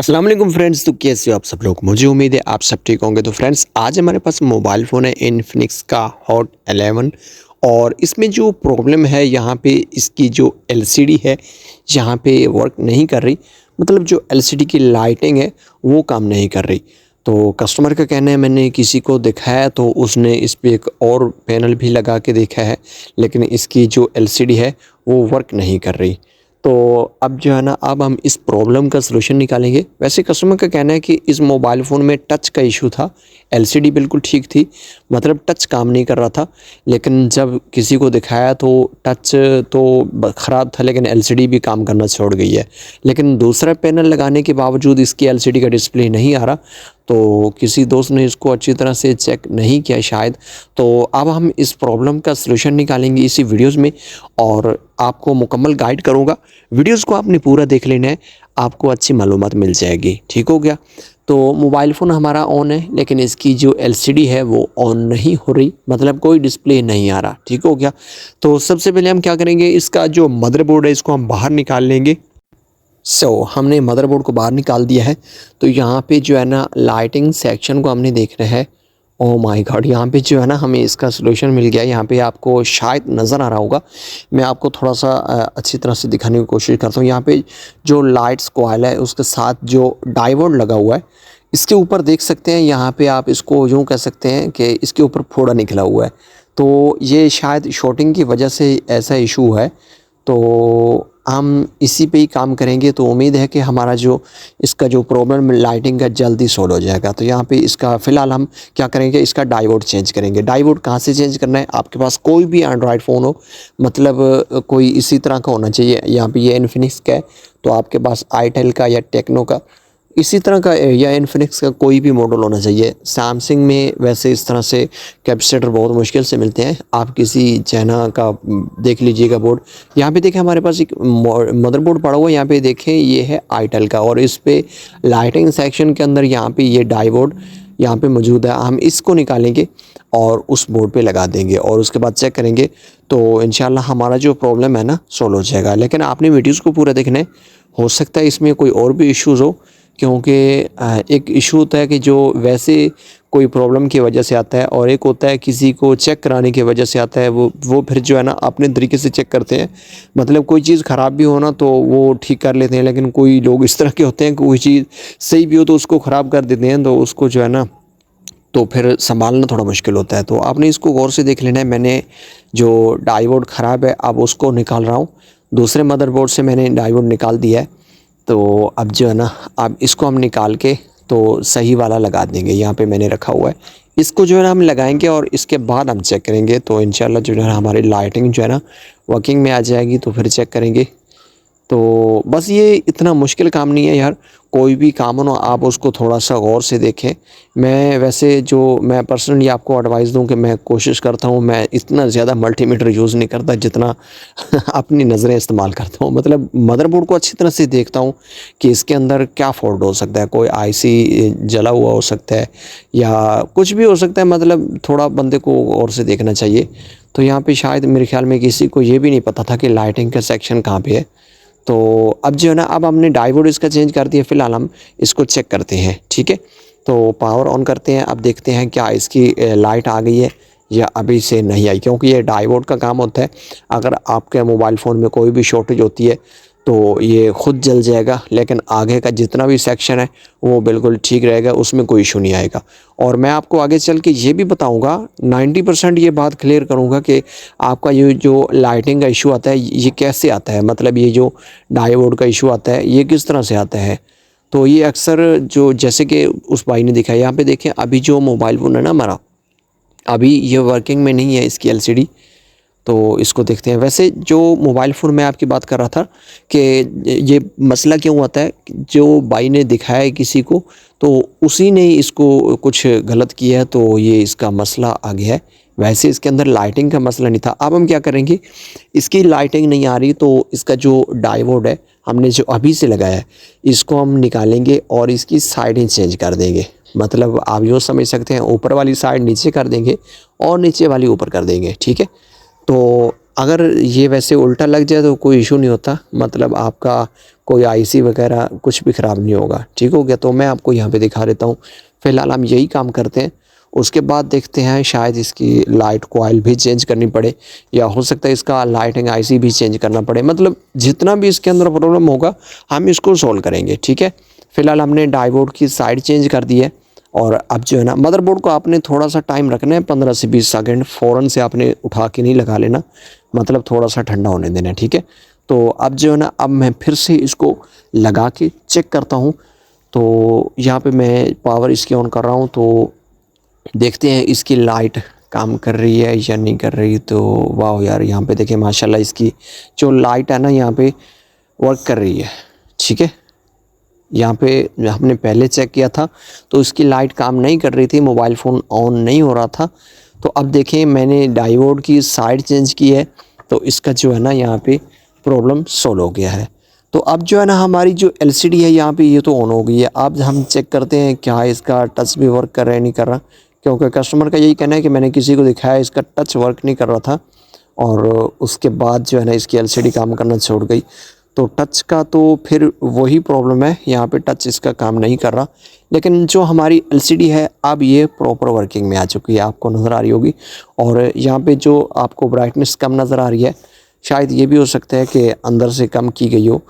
अस्सलाम वालेकुम फ्रेंड्स। तो कैसे हो आप सब लोग? मुझे उम्मीद है आप सब ठीक होंगे। तो फ्रेंड्स, आज हमारे पास मोबाइल फ़ोन है इन्फिनिक्स का हॉट 11 और इसमें जो प्रॉब्लम है यहाँ पे इसकी जो एलसीडी है यहाँ पे वर्क नहीं कर रही। मतलब जो एलसीडी की लाइटिंग है वो काम नहीं कर रही। तो कस्टमर का कहना है, मैंने किसी को दिखाया तो उसने इस पे एक और पैनल भी लगा के देखा है, लेकिन इसकी जो एलसीडी है वो वर्क नहीं कर रही। तो अब जो है ना, अब हम इस प्रॉब्लम का सलूशन निकालेंगे। वैसे कस्टमर का कहना है कि इस मोबाइल फ़ोन में टच का इशू था, एलसीडी बिल्कुल ठीक थी, मतलब टच काम नहीं कर रहा था। लेकिन जब किसी को दिखाया तो टच तो ख़राब था, लेकिन एलसीडी भी काम करना छोड़ गई है। लेकिन दूसरा पैनल लगाने के बावजूद इसकी एलसीडी का डिस्प्ले नहीं आ रहा। तो किसी दोस्त ने इसको अच्छी तरह से चेक नहीं किया शायद। तो अब हम इस प्रॉब्लम का सलूशन निकालेंगे इसी वीडियोज़ में और आपको मुकम्मल गाइड करूँगा। वीडियोज़ को आपने पूरा देख लेना है, आपको अच्छी मालूमात मिल जाएगी। ठीक हो गया? तो मोबाइल फ़ोन हमारा ऑन है, लेकिन इसकी जो एलसीडी है वो ऑन नहीं हो रही, मतलब कोई डिस्प्ले नहीं आ रहा। ठीक हो गया? तो सबसे पहले हम क्या करेंगे, इसका जो मदरबोर्ड है इसको हम बाहर निकाल लेंगे। हमने मदरबोर्ड को बाहर निकाल दिया है। तो यहाँ पे जो है ना, लाइटिंग सेक्शन को हमने देखना है। Oh my God! यहाँ पे जो है ना, हमें इसका सॉल्यूशन मिल गया। यहाँ पे आपको शायद नज़र आ रहा होगा, मैं आपको थोड़ा-सा अच्छी तरह से दिखाने की कोशिश करता हूँ। यहाँ पे जो लाइट्स कॉइल है उसके साथ जो डायोड लगा हुआ है, इसके ऊपर देख सकते हैं। यहाँ पे आप इसको यूँ कह सकते हैं कि इसके ऊपर फोड़ा निकला हुआ है। तो ये शायद शॉर्टिंग की वजह से ऐसा इशू है। तो हम इसी पे ही काम करेंगे, तो उम्मीद है कि हमारा जो इसका जो प्रॉब्लम लाइटिंग का जल्दी सॉल्व हो जाएगा। तो यहाँ पे इसका फ़िलहाल हम क्या करेंगे, इसका डायोड चेंज करेंगे। डायोड कहाँ से चेंज करना है? आपके पास कोई भी एंड्रॉयड फ़ोन हो, मतलब कोई इसी तरह का होना चाहिए। यहाँ पे ये इन्फिनिक्स का है, तो आपके पास आईटेल का या टेक्नो का इसी तरह का या इन्फिनिक्स का कोई भी मॉडल होना चाहिए। सैमसंग में वैसे इस तरह से कैपेसिटर बहुत मुश्किल से मिलते हैं। आप किसी चाइना का देख लीजिएगा बोर्ड। यहाँ पे देखें, हमारे पास एक मदरबोर्ड पड़ा हुआ है। यहाँ पे देखें, ये है आईटेल का और इस पे लाइटिंग सेक्शन के अंदर यहाँ पे ये डायोड यहाँ पे मौजूद है। हम इसको निकालेंगे और उस बोर्ड पे लगा देंगे और उसके बाद चेक करेंगे, तो इंशाल्लाह हमारा जो प्रॉब्लम है ना सॉल्व हो जाएगा। लेकिन आपने वीडियोज़ को पूरा देखना है, हो सकता है इसमें कोई और भी इश्यूज़ हो, क्योंकि एक इशू होता है कि जो वैसे कोई प्रॉब्लम की वजह से आता है और एक होता है किसी को चेक कराने की वजह से आता है। वो फिर जो है ना, अपने तरीके से चेक करते हैं। मतलब कोई चीज़ ख़राब भी हो ना तो वो ठीक कर लेते हैं, लेकिन कोई लोग इस तरह के होते हैं कि कोई चीज़ सही भी हो तो उसको ख़राब कर देते हैं। तो उसको जो है ना, तो फिर सँभालना थोड़ा मुश्किल होता है। तो आपने इसको गौर से देख लेना है। मैंने जो डायोड ख़राब है अब उसको निकाल रहा हूँ। दूसरे मदरबोर्ड से मैंने डायोड निकाल दिया है। तो अब जो है ना, अब इसको हम निकाल के तो सही वाला लगा देंगे। यहाँ पे मैंने रखा हुआ है, इसको जो है ना हम लगाएंगे और इसके बाद हम चेक करेंगे। तो इंशाल्लाह जो है ना, हमारी लाइटिंग जो है ना वर्किंग में आ जाएगी। तो फिर चेक करेंगे। तो बस ये इतना मुश्किल काम नहीं है यार। कोई भी काम हो ना, आप उसको थोड़ा-सा गौर से देखें। मैं पर्सनली आपको एडवाइस दूँ कि मैं कोशिश करता हूँ, मैं इतना ज़्यादा मल्टीमीटर यूज़ नहीं करता जितना अपनी नज़रें इस्तेमाल करता हूँ। मतलब मदरबोर्ड को अच्छी तरह से देखता हूँ कि इसके अंदर क्या फ़ॉल्ट हो सकता है। कोई आईसी जला हुआ हो सकता है या कुछ भी हो सकता है। मतलब थोड़ा बंदे को गौर से देखना चाहिए। तो यहाँ पे शायद मेरे ख़्याल में किसी को ये भी नहीं पता था कि लाइटिंग का सेक्शन कहाँ पे है। तो अब जो है ना, अब हमने डायोड इसका चेंज कर दिया। फ़िलहाल हम इसको चेक करते हैं, ठीक है? तो पावर ऑन करते हैं। अब देखते हैं क्या इसकी लाइट आ गई है या अभी से नहीं आई, क्योंकि ये डायोड का काम होता है। अगर आपके मोबाइल फ़ोन में कोई भी शॉर्टेज होती है तो ये ख़ुद जल जाएगा, लेकिन आगे का जितना भी सेक्शन है वो बिल्कुल ठीक रहेगा, उसमें कोई इशू नहीं आएगा। और मैं आपको आगे चल के ये भी बताऊंगा, 90% ये बात क्लियर करूंगा कि आपका ये जो लाइटिंग का इशू आता है ये कैसे आता है। मतलब ये जो डायोड का इशू आता है ये किस तरह से आता है। तो ये अक्सर जो, जैसे कि उस भाई ने दिखाया, यहाँ पे देखें, अभी जो मोबाइल फ़ोन है ना हमारा, अभी ये वर्किंग में नहीं है इसकी एलसीडी। तो इसको देखते हैं। वैसे जो मोबाइल फ़ोन मैं आपकी बात कर रहा था कि ये मसला क्यों आता है, जो भाई ने दिखाया है किसी को तो उसी ने इसको कुछ गलत किया है, तो ये इसका मसला आ गया है। वैसे इसके अंदर लाइटिंग का मसला नहीं था। अब हम क्या करेंगे, इसकी लाइटिंग नहीं आ रही तो इसका जो डायोड है हमने जो अभी से लगाया है इसको हम निकालेंगे और इसकी साइडें चेंज कर देंगे। मतलब आप यूँ समझ सकते हैं, ऊपर वाली साइड नीचे कर देंगे और नीचे वाली ऊपर कर देंगे, ठीक है? तो अगर ये वैसे उल्टा लग जाए तो कोई इशू नहीं होता, मतलब आपका कोई आईसी वगैरह कुछ भी ख़राब नहीं होगा। ठीक हो गया, तो मैं आपको यहाँ पे दिखा देता हूँ। फ़िलहाल हम यही काम करते हैं, उसके बाद देखते हैं शायद इसकी लाइट कॉइल भी चेंज करनी पड़े, या हो सकता है इसका लाइटिंग आईसी भी चेंज करना पड़े। मतलब जितना भी इसके अंदर प्रॉब्लम होगा हम इसको सॉल्व करेंगे। ठीक है, फ़िलहाल हमने डायोड की साइड चेंज कर दी है, और अब जो है ना मदरबोर्ड को आपने थोड़ा सा टाइम रखना है, 15 से 20 सेकंड। फ़ौरन से आपने उठा के नहीं लगा लेना, मतलब थोड़ा सा ठंडा होने देना है। ठीक है, तो अब जो है ना, अब मैं फिर से इसको लगा के चेक करता हूँ। तो यहाँ पे मैं पावर इसकी ऑन कर रहा हूँ, तो देखते हैं इसकी लाइट काम कर रही है या नहीं कर रही। तो वाह यार, यहाँ पे देखिए माशाल्लाह इसकी जो लाइट है ना यहाँ पे वर्क कर रही है। ठीक है, यहाँ पे हमने पहले चेक किया था तो इसकी लाइट काम नहीं कर रही थी, मोबाइल फ़ोन ऑन नहीं हो रहा था। तो अब देखें मैंने डायोड की साइड चेंज की है, तो इसका जो है ना यहाँ पे प्रॉब्लम सॉल्व हो गया है। तो अब जो है ना हमारी जो एलसीडी है यहाँ पे ये तो ऑन हो गई है। अब हम चेक करते हैं क्या इसका टच भी वर्क कर रहा है नहीं कर रहा, क्योंकि कस्टमर का यही कहना है कि मैंने किसी को दिखाया इसका टच वर्क नहीं कर रहा था, और उसके बाद जो है ना इसकी एलसीडी काम करना छोड़ गई। तो टच का तो फिर वही प्रॉब्लम है, यहाँ पे टच इसका काम नहीं कर रहा। लेकिन जो हमारी एलसीडी है अब ये प्रॉपर वर्किंग में आ चुकी है, आपको नज़र आ रही होगी। और यहाँ पे जो आपको ब्राइटनेस कम नज़र आ रही है, शायद ये भी हो सकता है कि अंदर से कम की गई हो,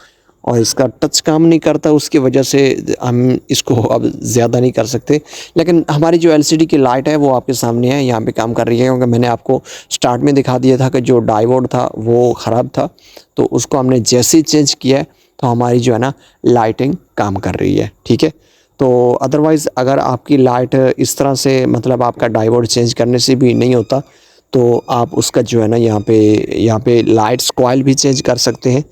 और इसका टच काम नहीं करता, उसकी वजह से हम इसको अब ज़्यादा नहीं कर सकते। लेकिन हमारी जो एलसीडी की लाइट है वो आपके सामने है, यहाँ पे काम कर रही है। क्योंकि मैंने आपको स्टार्ट में दिखा दिया था कि जो डायोड था वो ख़राब था, तो उसको हमने जैसे ही चेंज किया है तो हमारी जो है ना लाइटिंग काम कर रही है। ठीक है, तो अदरवाइज़ अगर आपकी लाइट इस तरह से, मतलब आपका डायोड चेंज करने से भी नहीं होता, तो आप उसका जो है ना यहाँ पे लाइट्स कॉइल भी चेंज कर सकते हैं,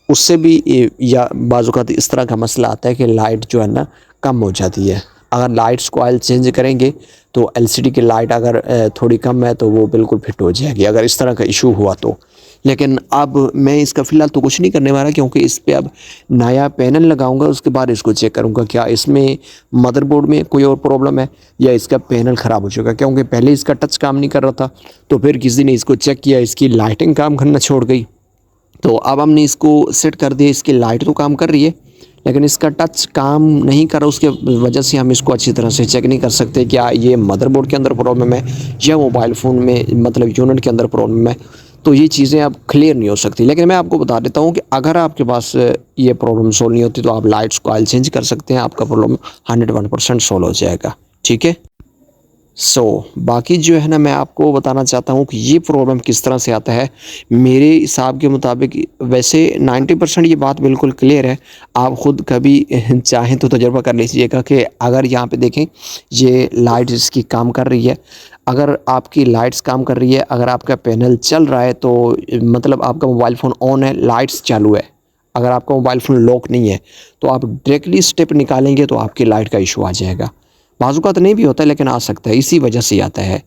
उससे भी या बाज़-औक़ात इस तरह का मसला आता है कि लाइट जो है ना कम हो जाती है। अगर लाइट्स को ऑयल चेंज करेंगे तो एलसीडी की लाइट अगर थोड़ी कम है तो वो बिल्कुल फिट हो जाएगी, अगर इस तरह का इशू हुआ तो। लेकिन अब मैं इसका फ़िलहाल तो कुछ नहीं करने वाला, क्योंकि इस पे अब नया पैनल लगाऊंगा, उसके बाद इसको चेक करूंगा क्या इसमें मदरबोर्ड में कोई और प्रॉब्लम है या इसका पैनल ख़राब हो चुका है। क्योंकि पहले इसका टच काम नहीं कर रहा था, तो फिर किसी ने इसको चेक किया, इसकी लाइटिंग काम करना छोड़ गई। तो अब हमने इसको सेट कर दिया, इसकी लाइट तो काम कर रही है लेकिन इसका टच काम नहीं कर रहा, उसके वजह से हम इसको अच्छी तरह से चेक नहीं कर सकते क्या ये मदरबोर्ड के अंदर प्रॉब्लम है या मोबाइल फ़ोन में, मतलब यूनिट के अंदर प्रॉब्लम है। तो ये चीज़ें अब क्लियर नहीं हो सकती। लेकिन मैं आपको बता देता हूँ कि अगर आपके पास ये प्रॉब्लम सॉल्व नहीं होती तो आप लाइट्स को ऑयल चेंज कर सकते हैं, आपका प्रॉब्लम 101% सॉल्व हो जाएगा। ठीक है, बाकी जो है ना मैं आपको बताना चाहता हूँ कि ये प्रॉब्लम किस तरह से आता है। मेरे हिसाब के मुताबिक वैसे 90% ये बात बिल्कुल क्लियर है। आप ख़ुद कभी चाहें तो तजुर्बा कर लीजिएगा कि अगर यहाँ पे देखें ये लाइट इसकी काम कर रही है, अगर आपकी लाइट्स काम कर रही है, अगर आपका पैनल चल रहा है तो मतलब आपका मोबाइल फ़ोन ऑन है, लाइट्स चालू है। अगर आपका मोबाइल फ़ोन लॉक नहीं है तो आप डायरेक्टली स्टेप निकालेंगे तो आपकी लाइट का इशू आ जाएगा। बाज़-औक़ात नहीं भी होता है लेकिन आ सकता है, इसी वजह से आता है।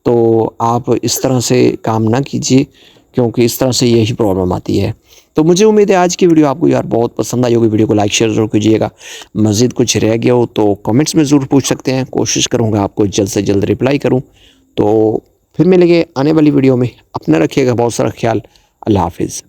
तो आप इस तरह से काम ना कीजिए, क्योंकि इस तरह से यही प्रॉब्लम आती है। तो मुझे उम्मीद है आज की वीडियो आपको यार बहुत पसंद आई होगी। वीडियो को लाइक शेयर ज़रूर कीजिएगा। मज़ीद कुछ रह गया हो तो कमेंट्स में ज़रूर पूछ सकते हैं, कोशिश करूँगा आपको जल्द से जल्द रिप्लाई करूँ। तो फिर मिलेंगे आने वाली वीडियो में। अपना रखिएगा बहुत सारा ख्याल। अल्लाह हाफ़िज़।